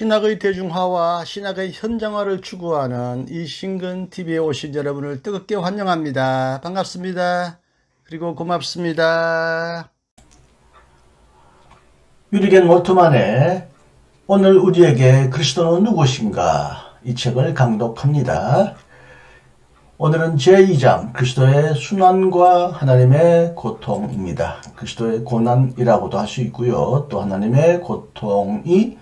신학의 대중화와 신학의 현장화를 추구하는 이신근TV에 오신 여러분을 뜨겁게 환영합니다. 반갑습니다. 그리고 고맙습니다. 유리겐 몰트만의 오늘 우리에게 그리스도는 누구신가 이 책을 강독합니다. 오늘은 제2장 그리스도의 순환과 하나님의 고통입니다. 그리스도의 고난이라고도 할 수 있고요. 또 하나님의 고통이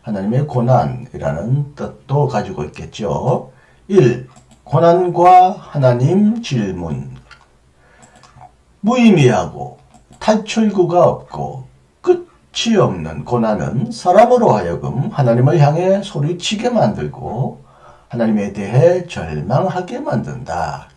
하나님의 고난이라는 뜻도 가지고 있겠죠. 1. 고난과 하나님 질문. 무의미하고 탈출구가 없고 끝이 없는 고난은 사람으로 하여금 하나님을 향해 소리치게 만들고 하나님에 대해 절망하게 만든다.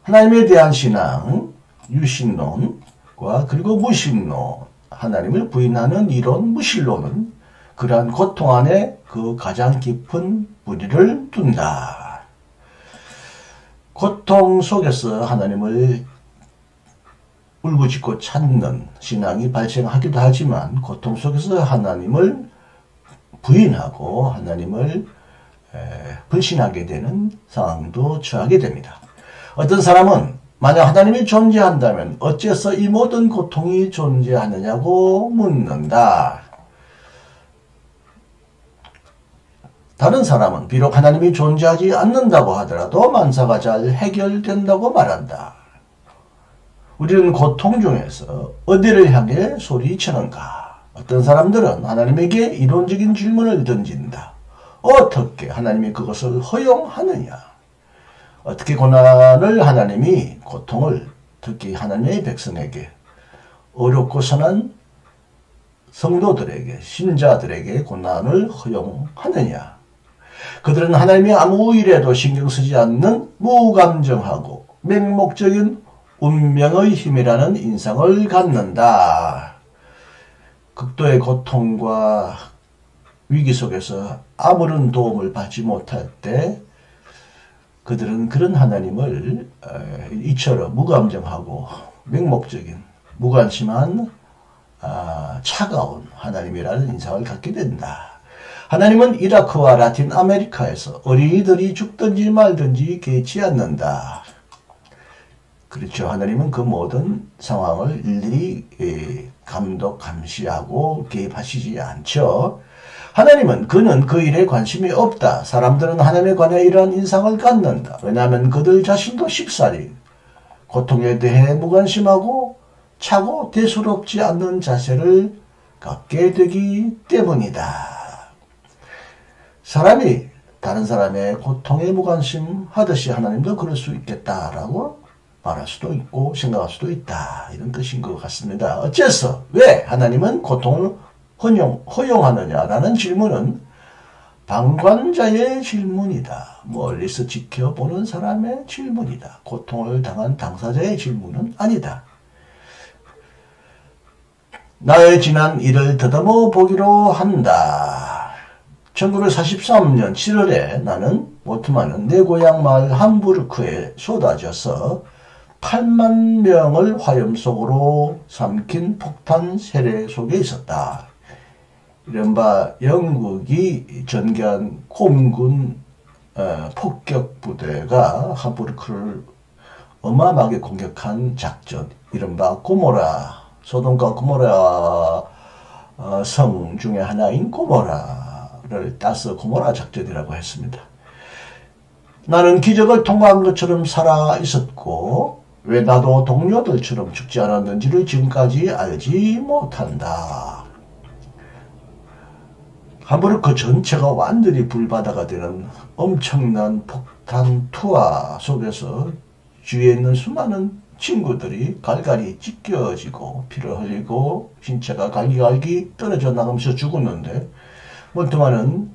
하나님에 대한 신앙, 유신론과 그리고 무신론, 하나님을 부인하는 이론 무신론은 그러한 고통 안에 그 가장 깊은 뿌리를 둔다. 고통 속에서 하나님을 울부짖고 찾는 신앙이 발생하기도 하지만 고통 속에서 하나님을 부인하고 하나님을 불신하게 되는 상황도 처하게 됩니다. 어떤 사람은 만약 하나님이 존재한다면 어째서 이 모든 고통이 존재하느냐고 묻는다. 다른 사람은 비록 하나님이 존재하지 않는다고 하더라도 만사가 잘 해결된다고 말한다. 우리는 고통 중에서 어디를 향해 소리치는가? 어떤 사람들은 하나님에게 이론적인 질문을 던진다. 어떻게 하나님이 그것을 허용하느냐? 어떻게 고난을 하나님이 고통을 특히 하나님의 백성에게 어렵고 선한 성도들에게 신자들에게 고난을 허용하느냐? 그들은 하나님이 아무 일에도 신경 쓰지 않는 무감정하고 맹목적인 운명의 힘이라는 인상을 갖는다. 극도의 고통과 위기 속에서 아무런 도움을 받지 못할 때 그들은 그런 하나님을 이처럼 무감정하고 맹목적인 무관심한 차가운 하나님이라는 인상을 갖게 된다. 하나님은 이라크와 라틴 아메리카에서 어린이들이 죽든지 말든지 개의치 않는다. 그렇죠. 하나님은 그 모든 상황을 일일이 감독, 감시하고 개입하시지 않죠. 하나님은 그는 그 일에 관심이 없다. 사람들은 하나님에 관해 이러한 인상을 갖는다. 왜냐하면 그들 자신도 쉽사리 고통에 대해 무관심하고 차고 대수롭지 않는 자세를 갖게 되기 때문이다. 사람이 다른 사람의 고통에 무관심하듯이 하나님도 그럴 수 있겠다라고 말할 수도 있고 생각할 수도 있다. 이런 뜻인 것 같습니다. 어째서 왜 하나님은 고통을 허용하느냐라는 질문은 방관자의 질문이다. 멀리서 지켜보는 사람의 질문이다. 고통을 당한 당사자의 질문은 아니다. 나의 지난 일을 더듬어 보기로 한다. 1943년 7월에 나는 몰트만은 내 고향 마을 함부르크에 쏟아져서 8만 명을 화염 속으로 삼킨 폭탄 세례 속에 있었다. 이른바 영국이 전개한 공군 폭격 부대가 함부르크를 어마어마하게 공격한 작전, 이른바 고모라, 소돔과 고모라 성 중에 하나인 고모라를 따서 고모라 작전이라고 했습니다. 나는 기적을 통과한 것처럼 살아 있었고 왜 나도 동료들처럼 죽지 않았는지를 지금까지 알지 못한다. 함부르크 전체가 완전히 불바다가 되는 엄청난 폭탄 투하 속에서 주위에 있는 수많은 친구들이 갈갈이 찢겨지고 피를 흘리고 신체가 갈기갈기 떨어져 나가면서 죽었는데 몰트만은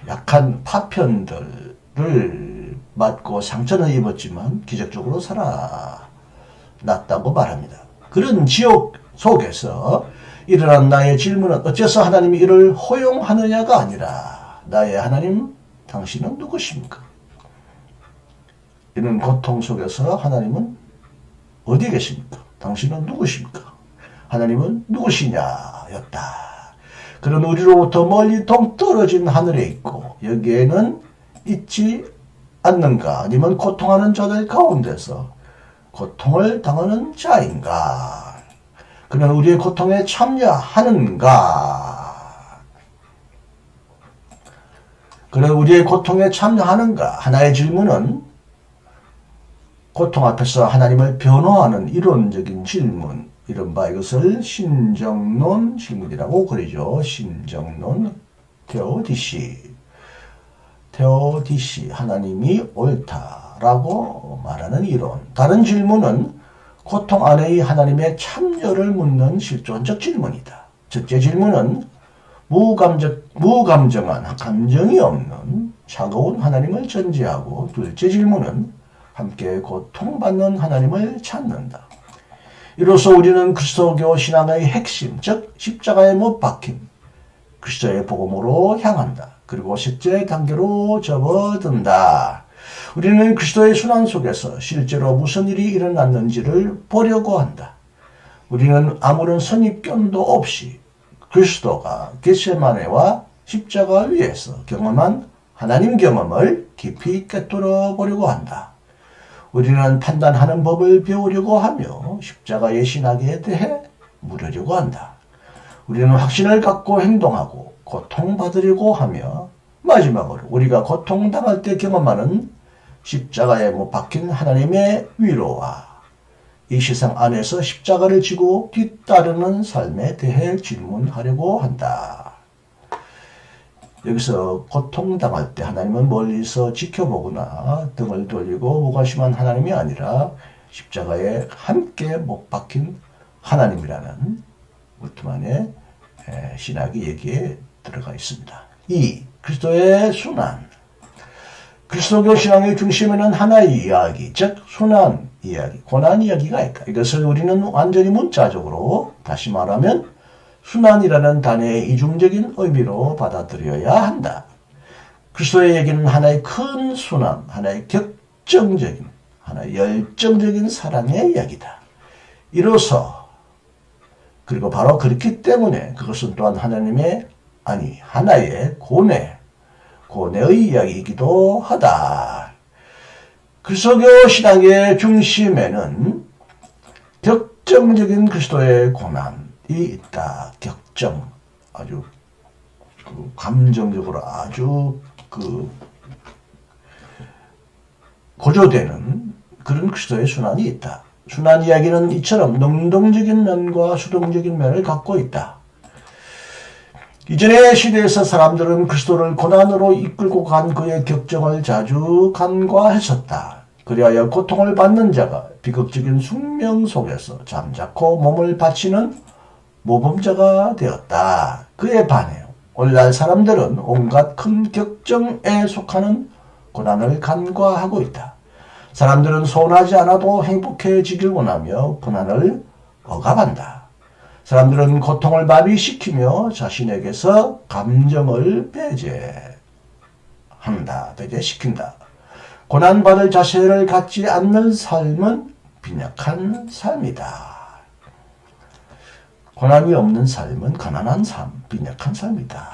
약한 파편들을 맞고 상처는 입었지만 기적적으로 살아났다고 말합니다. 그런 지옥 속에서 일어난 나의 질문은 어째서 하나님이 이를 허용하느냐가 아니라 나의 하나님, 당신은 누구십니까? 이런 고통 속에서 하나님은 어디 계십니까? 당신은 누구십니까? 하나님은 누구시냐였다. 그는 우리로부터 멀리 동떨어진 하늘에 있고 여기에는 있지 않는가? 아니면 고통하는 자들 가운데서 고통을 당하는 자인가? 그는 우리의 고통에 참여하는가? 그는 우리의 고통에 참여하는가? 하나의 질문은 고통 앞에서 하나님을 변호하는 이론적인 질문, 이른바 이것을 신정론 질문이라고 그러죠. 신정론, 테오디시, 하나님이 옳다라고 말하는 이론. 다른 질문은 고통 안에의 하나님의 참여를 묻는 실존적 질문이다. 첫째 질문은 무감정한, 감정이 없는 차가운 하나님을 전제하고, 둘째 질문은 함께 고통받는 하나님을 찾는다. 이로써 우리는 그리스도교 신앙의 핵심, 즉 십자가에 못 박힌 그리스도의 복음으로 향한다. 그리고 셋째 단계로 접어든다. 우리는 그리스도의 순환 속에서 실제로 무슨 일이 일어났는지를 보려고 한다. 우리는 아무런 선입견도 없이 그리스도가 겟세마네와 십자가 위에서 경험한 하나님 경험을 깊이 꿰뚫어 보려고 한다. 우리는 판단하는 법을 배우려고 하며 십자가의 신학에 대해 물으려고 한다. 우리는 확신을 갖고 행동하고 고통받으려고 하며 마지막으로 우리가 고통당할 때 경험하는 십자가에 못 박힌 하나님의 위로와 이 세상 안에서 십자가를 지고 뒤따르는 삶에 대해 질문하려고 한다. 여기서 고통당할 때 하나님은 멀리서 지켜보거나 등을 돌리고 무관심한 하나님이 아니라 십자가에 함께 못 박힌 하나님이라는 울트만의 신학이 여기에 들어가 있습니다. 2. 그리스도의 순환. 그리스도교 신앙의 중심에는 하나의 이야기, 즉 순환 이야기, 고난 이야기가 있다. 이것을 우리는 완전히 문자적으로 다시 말하면 순환이라는 단어의 이중적인 의미로 받아들여야 한다. 그리스도의 얘기는 하나의 큰 순환, 하나의 격정적인, 하나의 열정적인 사랑의 이야기다. 이로써 그리고 바로 그렇기 때문에 그것은 또한 하나의 고뇌의 이야기이기도 하다. 그리스도교 신앙의 중심에는 격정적인 그리스도의 고난이 있다. 격정, 아주 감정적으로 아주 고조되는 그런 그리스도의 순환이 있다. 순환 이야기는 이처럼 능동적인 면과 수동적인 면을 갖고 있다. 이전의 시대에서 사람들은 그리스도를 고난으로 이끌고 간 그의 격정을 자주 간과했었다. 그리하여 고통을 받는 자가 비극적인 숙명 속에서 잠자코 몸을 바치는 모범자가 되었다. 그에 반해 오늘날 사람들은 온갖 큰 격정에 속하는 고난을 간과하고 있다. 사람들은 소원하지 않아도 행복해지길 원하며 고난을 억압한다. 사람들은 고통을 마비시키며 자신에게서 감정을 배제시킨다. 고난받을 자세를 갖지 않는 삶은 빈약한 삶이다. 고난이 없는 삶은 가난한 삶, 빈약한 삶이다.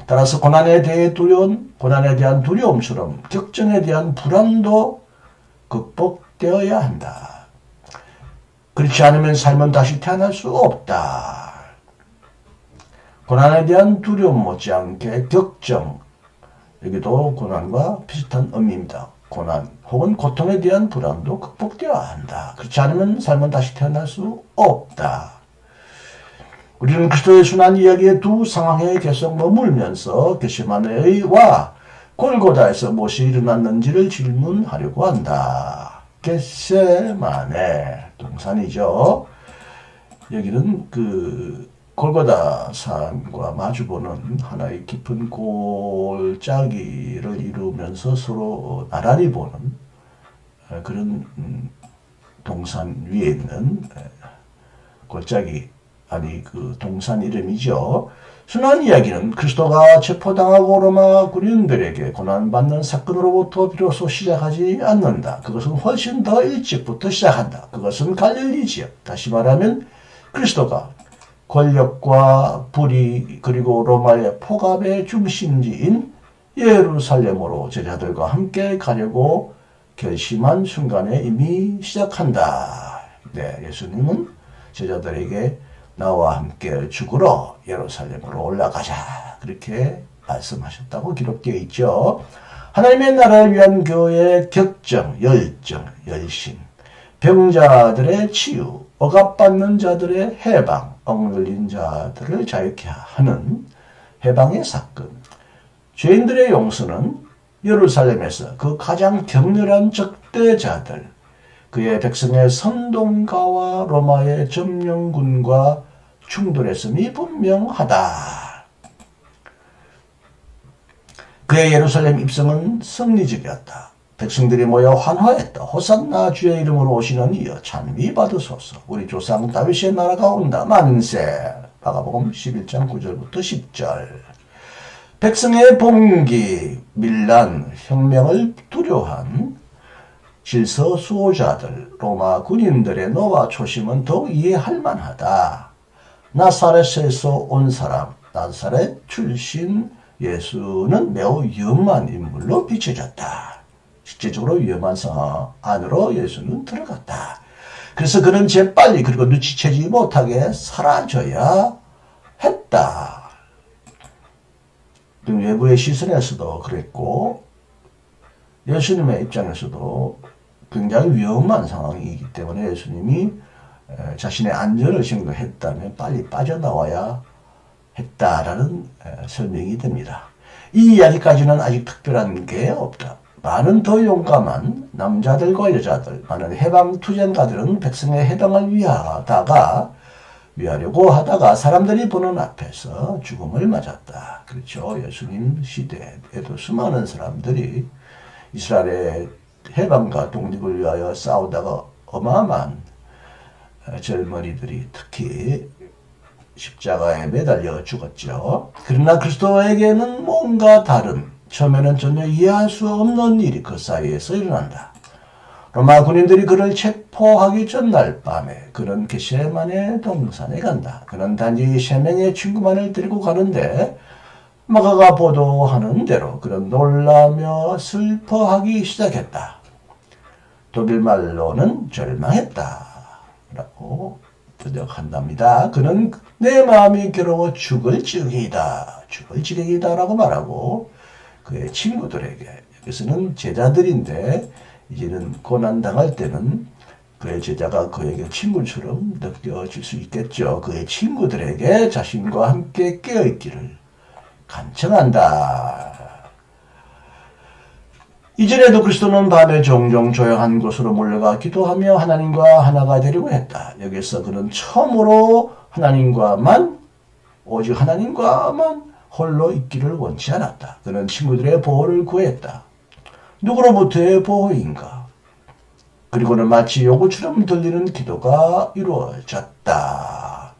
따라서 고난에 대한 두려움처럼 격정에 대한 불안도 극복되어야 한다. 그렇지 않으면 삶은 다시 태어날 수 없다. 고난에 대한 두려움 못지않게 격정, 여기도 고난과 비슷한 의미입니다. 고난 혹은 고통에 대한 불안도 극복되어야 한다. 그렇지 않으면 삶은 다시 태어날 수 없다. 우리는 그리스도의 순환 이야기의 두 상황에 계속 머물면서 겟세마네와 골고다에서 무엇이 일어났는지를 질문하려고 한다. 겟세마네 동산이죠. 여기는 골고다 산과 마주보는 하나의 깊은 골짜기를 이루면서 서로 나란히 보는 그런 동산 위에 있는 골짜기, 동산 이름이죠. 순환 이야기는 그리스도가 체포당하고 로마 군인들에게 고난받는 사건으로부터 비로소 시작하지 않는다. 그것은 훨씬 더 일찍부터 시작한다. 그것은 갈릴리 지역, 다시 말하면 그리스도가 권력과 불의 그리고 로마의 폭압의 중심지인 예루살렘으로 제자들과 함께 가려고 결심한 순간에 이미 시작한다. 네, 예수님은 제자들에게 나와 함께 죽으러 예루살렘으로 올라가자. 그렇게 말씀하셨다고 기록되어 있죠. 하나님의 나라를 위한 교회의 격정, 열정, 열심, 병자들의 치유, 억압받는 자들의 해방, 억눌린 자들을 자유케 하는 해방의 사건, 죄인들의 용서는 예루살렘에서 그 가장 격렬한 적대자들, 그의 백성의 선동가와 로마의 점령군과 충돌했음이 분명하다. 그의 예루살렘 입성은 승리적이었다. 백성들이 모여 환호했다. 호산나 주의 이름으로 오시는 이여 찬미 받으소서. 우리 조상 다윗의 나라가 온다. 만세. 마가복음 11장 9절부터 10절. 백성의 봉기, 밀란, 혁명을 두려워한 질서 수호자들, 로마 군인들의 노와 초심은 더욱 이해할 만하다. 나사렛에서 온 사람, 나사렛 출신 예수는 매우 위험한 인물로 비춰졌다. 실제적으로 위험한 상황 안으로 예수는 들어갔다. 그래서 그는 재빨리 그리고 눈치채지 못하게 사라져야 했다. 외부의 시선에서도 그랬고 예수님의 입장에서도 굉장히 위험한 상황이기 때문에 예수님이 자신의 안전을 생각했다면 빨리 빠져나와야 했다라는 설명이 됩니다. 이 이야기까지는 아직 특별한 게 없다. 많은 더 용감한 남자들과 여자들, 많은 해방투쟁가들은 백성의 해방을 위하려고 하다가 사람들이 보는 앞에서 죽음을 맞았다. 그렇죠. 예수님 시대에도 수많은 사람들이 이스라엘의 해방과 독립을 위하여 싸우다가 어마어마한 젊은이들이 특히 십자가에 매달려 죽었죠. 그러나 그리스도에게는 뭔가 다른, 처음에는 전혀 이해할 수 없는 일이 그 사이에서 일어난다. 로마 군인들이 그를 체포하기 전날 밤에 그는 겟세마네 동산에 간다. 그는 단지 3명의 친구만을 데리고 가는데 마가가 보도하는 대로 그는 놀라며 슬퍼하기 시작했다. 독일말로는 절망했다. 라고 번역한답니다. 그는 내 마음이 괴로워 죽을 지경이다. 죽을 지경이다 라고 말하고 그의 친구들에게, 여기서는 제자들인데 이제는 고난당할 때는 그의 제자가 그에게 친구처럼 느껴질 수 있겠죠. 그의 친구들에게 자신과 함께 깨어있기를 간청한다. 이전에도 그리스도는 밤에 종종 조용한 곳으로 몰려가 기도하며 하나님과 하나가 되려고 했다. 여기서 그는 처음으로 오직 하나님과만 홀로 있기를 원치 않았다. 그는 친구들의 보호를 구했다. 누구로부터의 보호인가? 그리고는 마치 요구처럼 들리는 기도가 이루어졌다.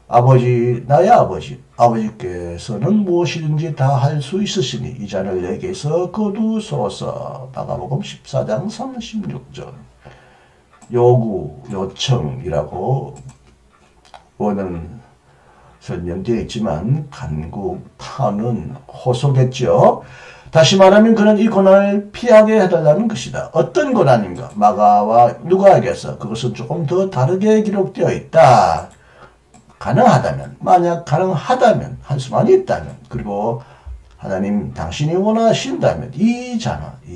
아버지, 나의 아버지, 아버지께서는 무엇이든지 다 할 수 있으시니 이 잔을 내게서 거두소서. 마가복음 14장 36절. 요청이라고 원은 설명되어 있지만 간곡탄은 호소겠죠. 다시 말하면 그는 이 고난을 피하게 해달라는 것이다. 어떤 고난인가? 마가와 누가에게서 그것은 조금 더 다르게 기록되어 있다. 만약 가능하다면, 할 수만 있다면, 그리고 하나님 당신이 원하신다면 이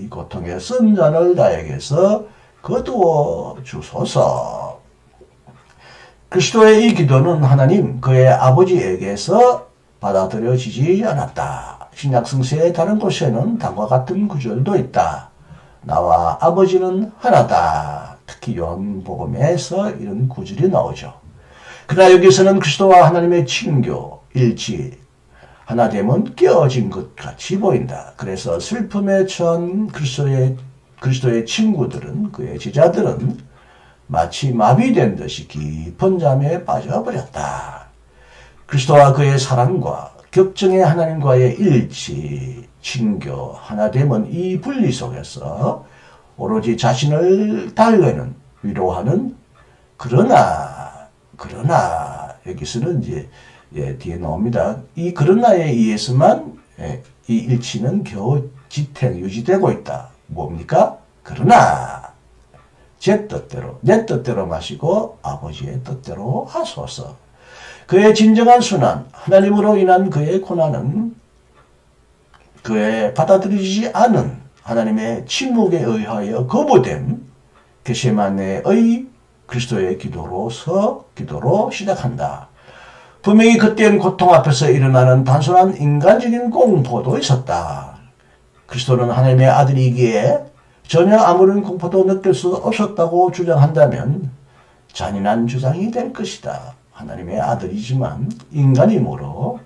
고통의 쓴 잔을 나에게서 거두어 주소서. 그리스도의 이 기도는 하나님 그의 아버지에게서 받아들여지지 않았다. 신약 성서의 다른 곳에는 다음과 같은 구절도 있다. 나와 아버지는 하나다. 특히 요한복음에서 이런 구절이 나오죠. 그러나 여기서는 그리스도와 하나님의 친교, 일치, 하나됨은 깨어진 것 같이 보인다. 그래서 슬픔에 처한 그리스도의 친구들은, 그의 제자들은 마치 마비된 듯이 깊은 잠에 빠져버렸다. 그리스도와 그의 사랑과 격정의 하나님과의 일치, 친교, 하나됨은 이 분리 속에서 오로지 자신을 달래는, 위로하는 그러나 여기서는 이제 뒤에 나옵니다. 이 그러나에 의해서만 이 일치는 겨우 지탱 유지되고 있다. 뭡니까? 그러나 제 뜻대로 내 뜻대로 마시고 아버지의 뜻대로 하소서. 그의 진정한 순환, 하나님으로 인한 그의 고난은 그의 받아들이지 않은 하나님의 침묵에 의하여 거부된 겟세마네의 그리스도의 기도로 시작한다. 분명히 그때는 고통 앞에서 일어나는 단순한 인간적인 공포도 있었다. 그리스도는 하나님의 아들이기에 전혀 아무런 공포도 느낄 수 없었다고 주장한다면 잔인한 주장이 될 것이다. 하나님의 아들이지만 인간이므로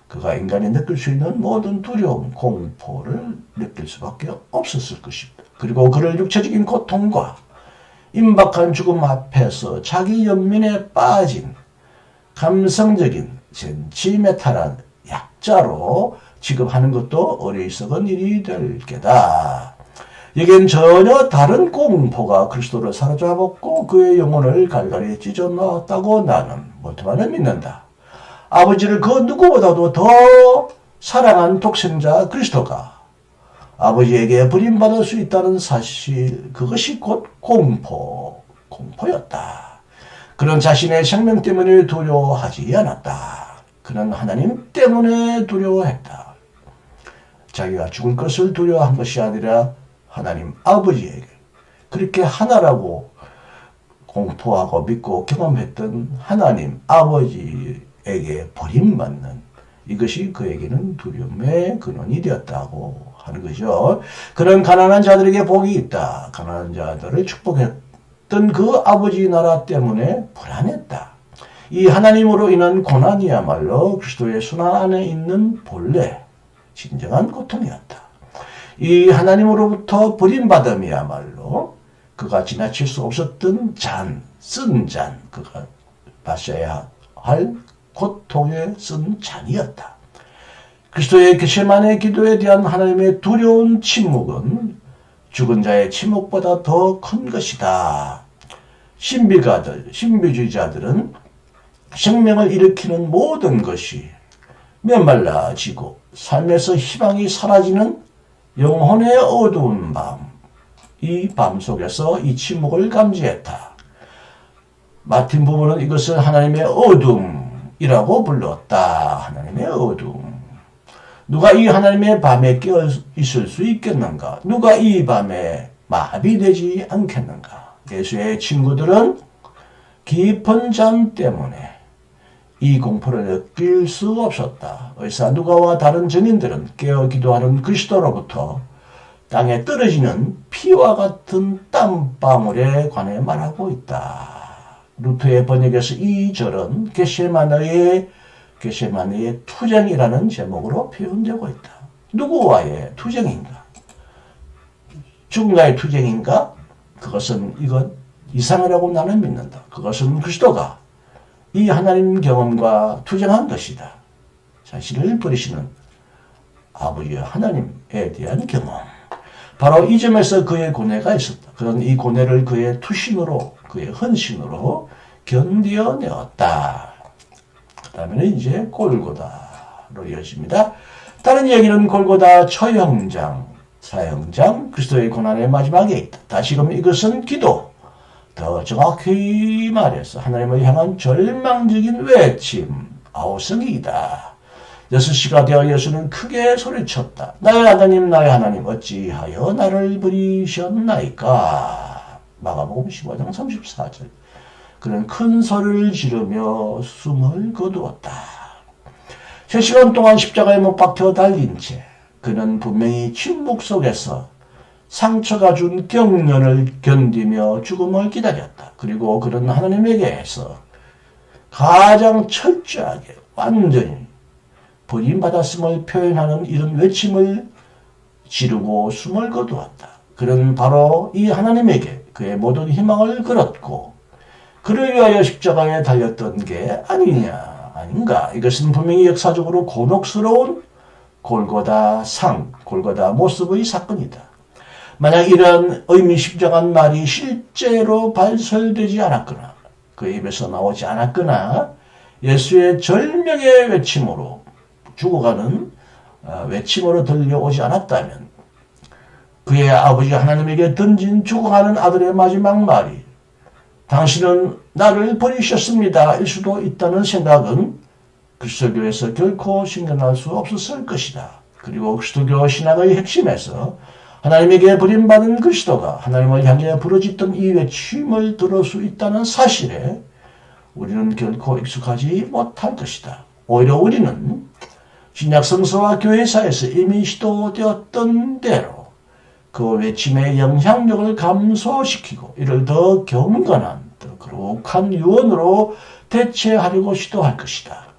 그가 인간이 느낄 수 있는 모든 두려움, 공포를 느낄 수밖에 없었을 것입니다. 그리고 그를 육체적인 고통과 임박한 죽음 앞에서 자기 연민에 빠진 감성적인 센치메탈한 약자로 취급하는 것도 어리석은 일이 될 게다. 여기엔 전혀 다른 공포가 그리스도를 사로잡았고 그의 영혼을 갈갈이 찢어놓았다고 나는 몰트만은 믿는다. 아버지를 그 누구보다도 더 사랑한 독생자 그리스도가 아버지에게 버림받을 수 있다는 사실, 그것이 곧 공포였다. 그는 자신의 생명 때문에 두려워하지 않았다. 그는 하나님 때문에 두려워했다. 자기가 죽을 것을 두려워한 것이 아니라 하나님 아버지에게 그렇게 하나라고 공포하고 믿고 경험했던 하나님 아버지에게 버림받는 이것이 그에게는 두려움의 근원이 되었다고 하는 거죠. 그런 가난한 자들에게 복이 있다. 가난한 자들을 축복했던 그 아버지 나라 때문에 불안했다. 이 하나님으로 인한 고난이야말로 그리스도의 순환 안에 있는 본래 진정한 고통이었다. 이 하나님으로부터 버림받음이야말로 그가 지나칠 수 없었던 쓴 잔, 그가 마셔야 할 고통에 쓴 잔이었다. 그리스도의 겟세마네 기도에 대한 하나님의 두려운 침묵은 죽은 자의 침묵보다 더 큰 것이다. 신비주의자들은 생명을 일으키는 모든 것이 메말라지고 삶에서 희망이 사라지는 영혼의 어두운 밤, 이 밤 속에서 이 침묵을 감지했다. 마틴 부부는 이것을 하나님의 어둠이라고 불렀다. 하나님의 어둠. 누가 이 하나님의 밤에 깨어 있을 수 있겠는가? 누가 이 밤에 마비되지 않겠는가? 예수의 친구들은 깊은 잠 때문에 이 공포를 느낄 수 없었다. 의사 누가와 다른 증인들은 깨어 기도하는 그리스도로부터 땅에 떨어지는 피와 같은 땀방울에 관해 말하고 있다. 루터의 번역에서 이 절은 겟세마네의 투쟁이라는 제목으로 표현되고 있다. 누구와의 투쟁인가? 죽음과의 투쟁인가? 이건 이상하라고 나는 믿는다. 그것은 그리스도가 이 하나님 경험과 투쟁한 것이다. 자신을 버리시는 아버지 하나님에 대한 경험. 바로 이 점에서 그의 고뇌가 있었다. 그런 이 고뇌를 그의 투신으로, 그의 헌신으로 견뎌내었다. 그 다음에는 이제 골고다로 이어집니다. 다른 이야기는 골고다 처형장, 사형장, 그리스도의 고난의 마지막에 있다. 다시금 이것은 기도, 더 정확히 말해서 하나님을 향한 절망적인 외침, 아우성이다. 6시가 되어 예수는 크게 소리쳤다. 나의 하나님 어찌하여 나를 버리셨나이까. 마가복음 15장 34절. 그는 큰 소리를 지르며 숨을 거두었다. 3시간 동안 십자가에 못 박혀 달린 채 그는 분명히 침묵 속에서 상처가 준 경련을 견디며 죽음을 기다렸다. 그리고 그는 하나님에게서 가장 철저하게 완전히 버림받았음을 표현하는 이런 외침을 지르고 숨을 거두었다. 그는 바로 이 하나님에게 그의 모든 희망을 걸었고 그를 위하여 십자가에 달렸던 게 아닌가. 이것은 분명히 역사적으로 곤혹스러운 골고다 모습의 사건이다. 만약 이런 의미심장한 말이 실제로 발설되지 않았거나 그 입에서 나오지 않았거나 예수의 절명의 외침으로 죽어가는 외침으로 들려오지 않았다면 그의 아버지 하나님에게 던진 죽어가는 아들의 마지막 말이 당신은 나를 버리셨습니다 일 수도 있다는 생각은 그리스도교에서 결코 생겨날 수 없었을 것이다. 그리고 그리스도교 신앙의 핵심에서 하나님에게 버림받은 그리스도가 하나님을 향해 부르짖던 이 외침을 들을 수 있다는 사실에 우리는 결코 익숙하지 못할 것이다. 오히려 우리는 신약 성서와 교회사에서 이미 시도되었던 대로 그 외침의 영향력을 감소시키고 이를 더 경건한, 더 거룩한 유언으로 대체하려고 시도할 것이다.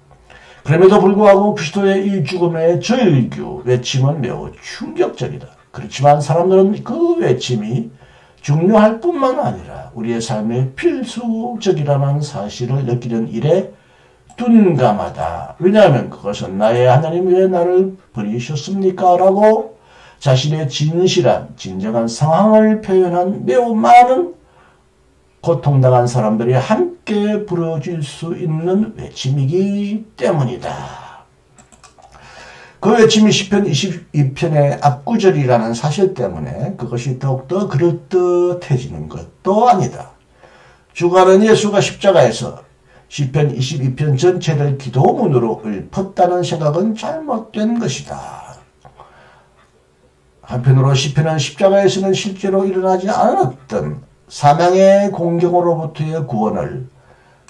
그럼에도 불구하고 그리스도의 이 죽음의 절규 외침은 매우 충격적이다. 그렇지만 사람들은 그 외침이 중요할 뿐만 아니라 우리의 삶의 필수적이라는 사실을 느끼는 일에 둔감하다. 왜냐하면 그것은 나의 하나님 왜 나를 버리셨습니까? 라고 자신의 진정한 상황을 표현한 매우 많은 고통당한 사람들이 함께 부러질 수 있는 외침이기 때문이다. 그 외침이 시편 22편의 앞구절이라는 사실 때문에 그것이 더욱더 그럴듯해지는 것도 아니다. 주가는 예수가 십자가에서 시편 22편 전체를 기도문으로 읊었다는 생각은 잘못된 것이다. 한편으로 시편은 십자가에서는 실제로 일어나지 않았던 사망의 공경으로부터의 구원을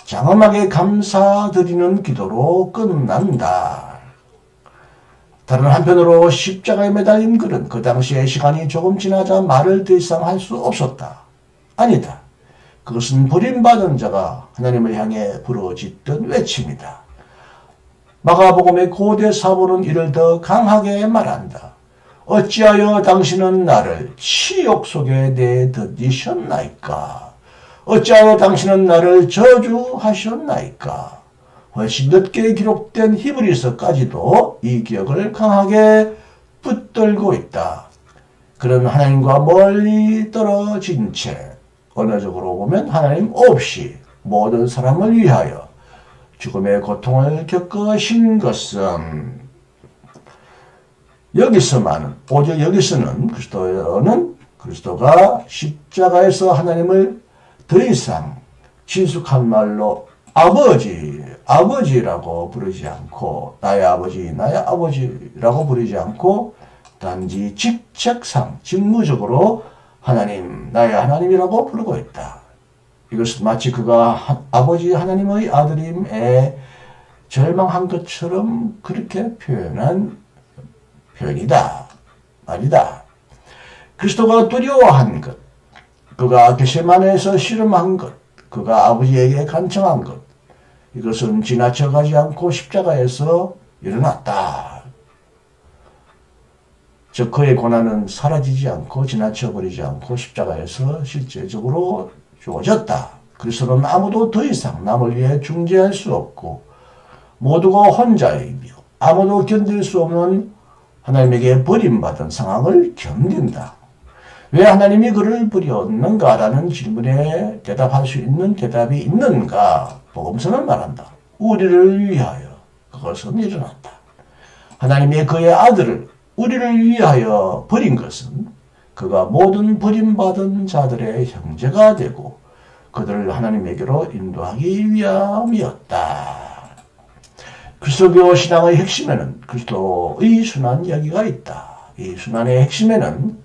장엄하게 감사드리는 기도로 끝난다. 다른 한편으로 십자가에 매달린 그는 그 당시의 시간이 조금 지나자 말을 더 이상 할 수 없었다. 아니다. 그것은 버림받은 자가 하나님을 향해 부르짖던 외침이다. 마가복음의 고대 사본은 이를 더 강하게 말한다. 어찌하여 당신은 나를 치욕 속에 내던지셨나이까? 어찌하여 당신은 나를 저주하셨나이까? 훨씬 늦게 기록된 히브리서까지도 이 기억을 강하게 붙들고 있다. 그는 하나님과 멀리 떨어진 채 언어적으로 보면 하나님 없이 모든 사람을 위하여 죽음의 고통을 겪으신 것은 오직 여기서는 그리스도가 십자가에서 하나님을 더 이상 친숙한 말로 아버지라고 부르지 않고 나의 아버지라고 부르지 않고 단지 직무적으로 하나님, 나의 하나님이라고 부르고 있다. 이것은 마치 그가 아버지 하나님의 아들임에 절망한 것처럼 그렇게 표현한 말이다. 그리스도가 두려워한 것, 그가 겟세마네에서 씨름한 것, 그가 아버지에게 간청한 것, 이것은 지나쳐가지 않고 십자가에서 일어났다. 즉 그의 고난은 사라지지 않고 지나쳐버리지 않고 십자가에서 실제적으로 주어졌다. 그리스도는 아무도 더 이상 남을 위해 중재할 수 없고 모두가 혼자이며 아무도 견딜 수 없는 하나님에게 버림받은 상황을 견딘다. 왜 하나님이 그를 버렸는가라는 질문에 대답할 수 있는 대답이 있는가? 복음서는 말한다. 우리를 위하여 그것은 일어났다. 하나님이 그의 아들을 우리를 위하여 버린 것은 그가 모든 버림받은 자들의 형제가 되고 그들을 하나님에게로 인도하기 위함이었다. 그리스도교 신앙의 핵심에는 그리스도의 순환 이야기가 있다. 이 순환의 핵심에는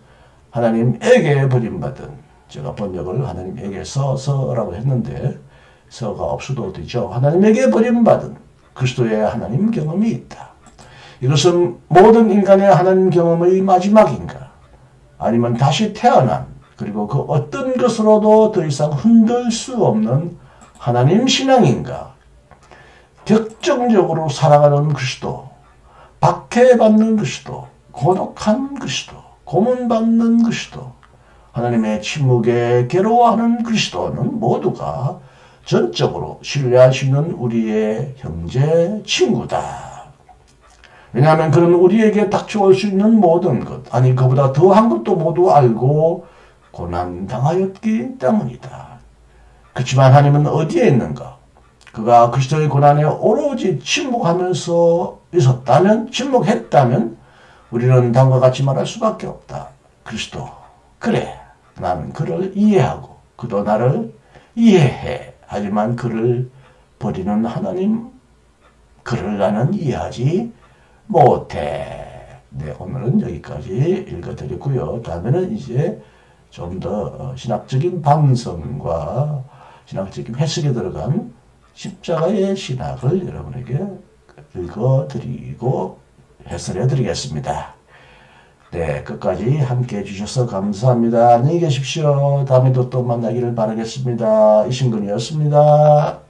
하나님에게 버림받은, 제가 번역을 하나님에게서라고 했는데 서가 없어도 되죠. 하나님에게 버림받은 그리스도의 하나님 경험이 있다. 이것은 모든 인간의 하나님 경험의 마지막인가? 아니면 다시 태어난, 그리고 그 어떤 것으로도 더 이상 흔들 수 없는 하나님 신앙인가? 격정적으로 살아가는 그리스도, 박해받는 그리스도, 고독한 그리스도, 고문받는 그리스도, 하나님의 침묵에 괴로워하는 그리스도는 모두가 전적으로 신뢰할 수 있는 우리의 형제, 친구다. 왜냐하면 그는 우리에게 닥쳐올 수 있는 모든 것, 아니 그보다 더한 것도 모두 알고 고난당하였기 때문이다. 그렇지만 하나님은 어디에 있는가? 그가 그리스도의 고난에 오로지 침묵하면서 있었다면, 침묵했다면 우리는 다음과 같이 말할 수밖에 없다. 그리스도, 그래, 나는 그를 이해하고 그도 나를 이해해. 하지만 그를 버리는 하나님, 그를 나는 이해하지 못해. 네, 오늘은 여기까지 읽어드렸고요. 다음에는 이제 좀 더 신학적인 반성과 신학적인 해석에 들어간 십자가의 신학을 여러분에게 읽어드리고 해설해드리겠습니다. 네, 끝까지 함께 해주셔서 감사합니다. 안녕히 계십시오. 다음에도 또 만나기를 바라겠습니다. 이신근이었습니다.